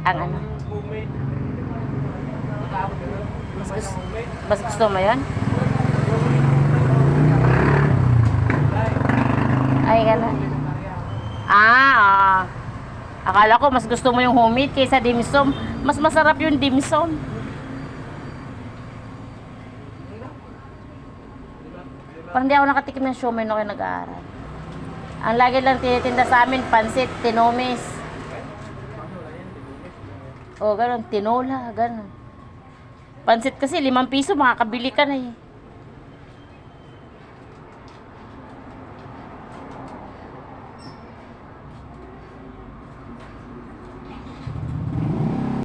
Ang ano? Mas gusto mo yun? Ay, gano'n. Ah. Akala ko mas gusto mo yung homemade kaysa dimsum. Mas masarap yung dimsum. Parang hindi ako nakatikim ng siomai nung ako nag-aaral. Ang lagi lang tinitinda sa amin, pansit, tinomis. O, ganun, tinola, ganun. Pansit kasi 5 piso, makakabili ka na eh.